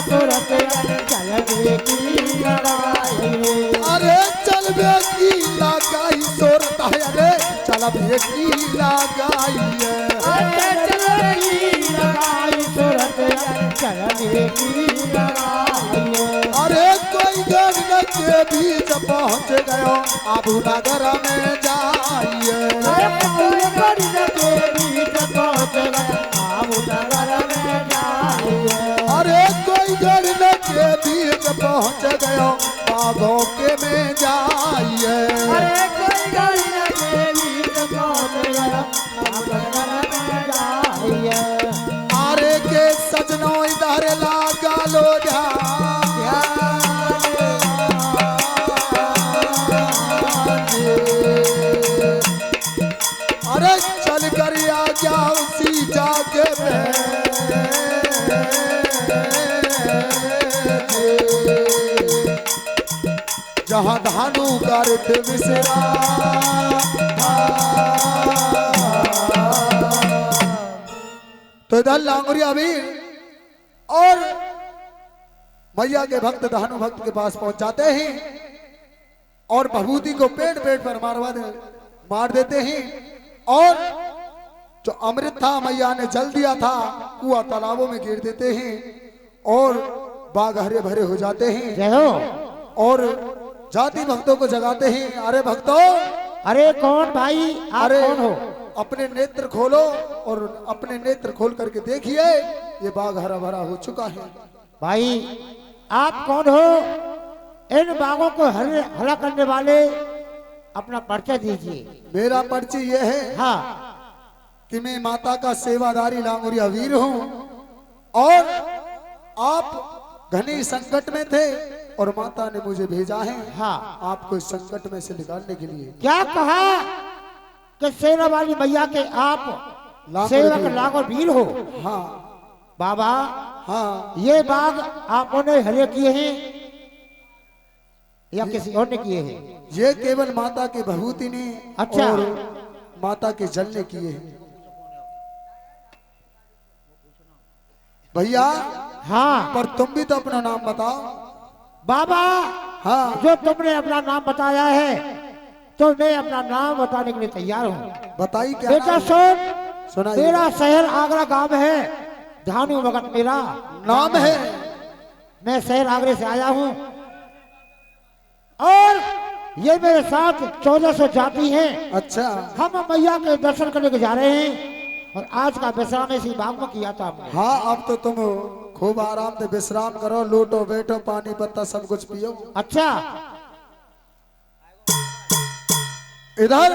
सूरत चल बेकी लगाई रे। अरे चल बेकी लगाई सूरत है रे चल बेकी लगाई है। अरे चल बेकी लगाई सूरत चल बेकी लगाई रे। अरे कोई गगन के बीच पहुंच गयो आबू नगर में जाइए। अरे कोई गगन के बीच पहुंच गयो आबू नगर में जाइए। अरे कोई गगन के बीच पहुंच गयो बागों के में जाइए। अरे कोई गगन के बीच पहुंच गयो आबू नगर में जाइए। अरे के सजनों इधर लागा लो ध्यान। अरे चल कर आ गया उसी जाके में जहाँ धानु करत विसरा। तो इधर लांगुरिया भी और मैया के भक्त धानु भक्त के पास पहुंच जाते हैं और भभूति को पेट पेट पर मार देते हैं और जो अमृत था मैया ने जल दिया था कुआं तालाबों में गिर देते हैं और बाग हरे भरे हो जाते हैं। जय हो। और जाति भक्तों को जगाते हैं। अरे भक्तों, अरे कौन भाई आप अरे कौन हो? अपने नेत्र खोलो और अपने नेत्र खोल करके देखिए ये बाग हरा भरा हो चुका है। भाई आप कौन हो? इन बागों को हरा करने वाले अपना परिचय दीजिए। मेरा परिचय यह है हाँ कि मैं माता का सेवादारी लांगुरिया वीर हूँ और आप घने संकट में थे और माता ने मुझे भेजा है हाँ। आपको इस संकट में से निकालने के लिए। क्या कहा कि सेना वाली मैया के आप सेवक लांगुर वीर हो? हाँ बाबा हाँ। ये बाग आपने हरे किए हैं या किसी और ने किए हैं? ये केवल माता के भभूति ने अच्छा। और माता के जल ने किए हैं। भैया हाँ पर तुम भी तो अपना नाम बताओ। बाबा हाँ जो तुमने अपना नाम बताया है तो मैं अपना नाम बताने के लिए तैयार हूँ। बताइए क्या बेटा नाम? सुन, सुनाइए। मेरा शहर आगरा गांव है, धानु भगत मेरा नाम है। मैं शहर आगरे से आया हूँ और ये मेरे साथ 1400 जाति हैं। अच्छा हम मैया के दर्शन करने के जा रहे हैं और आज का विश्राम इसी बाग में किया था हमने। हाँ अब तो तुम खूब आराम से विश्राम करो, लूटो बैठो, पानी पत्ता सब कुछ पियो। अच्छा इधर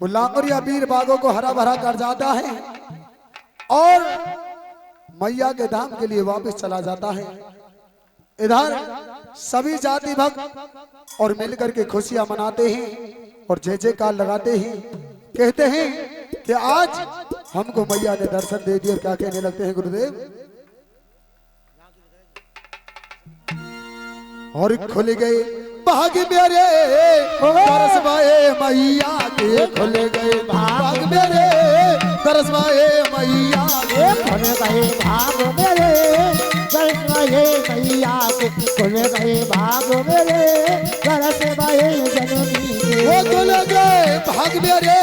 वो लांगुरिया वीर बागों को हरा भरा कर जाता है और मैया के धाम के लिए वापस चला जाता है। इधर सभी जाति भक्त और मिलकर के खुशियां मनाते हैं और जय जयकार लगाते हैं। कहते हैं कि आज हमको मैया ने दर्शन दे दिया। क्या कहने लगते हैं गुरुदेव? और खुल गए भाग मेरे तरसवाए मैया के, खुल गए भाग मेरे तरसवाए मैया के, खुल गए भाग मेरे तरसवाए मैया के, खुल गए भाग मेरे तरसवाए जननी के। वो खुल गए भाग मेरे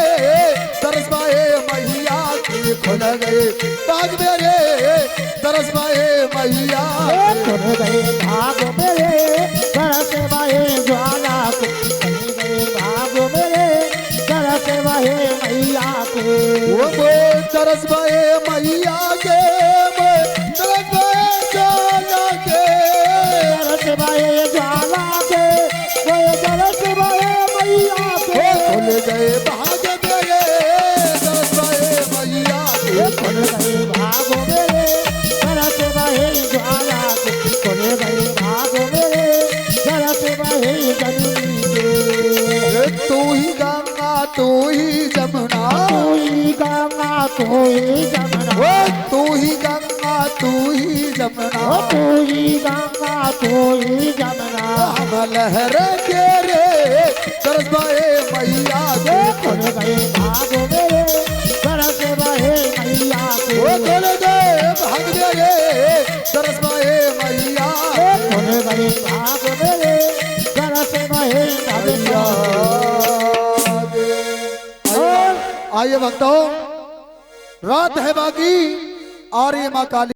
तरसवाए मैया के, खुल गए भाग मेरे तरसवाए मैया के, खुल गए भाग मेरे तरसवाए ज्वाला के, खुल गए भाग मेरे तरसवाए मैया के। वो तरसवाए मैया के, तरसवाए ज्वाला के, तरसवाए ज्वाला के, वो तरसवाए मैया के। खुल गए भाग मेरे तरसवाए मैया के, खुल गए भाग मेरे तरसवाए ज्वाला के, खुल गए भाग मेरे तरसवाए जननी के। तू ही गंगा तू ही जमुना, तू ही गंगा तू ही जमुना, वो तू ही गंगा तू ही जमुना, तू ही गंगा तू ही जमुना। हम लहर के रे तरसवाए मैया के, खुल गए भाग मेरे तरसवाए मैया के। वो खुल गए भाग मेरे तरस पाए मैया खुल गए भाग मेरे तरस बहे मैया। आइए भक्तों, रात है बाकी और ये माँ काली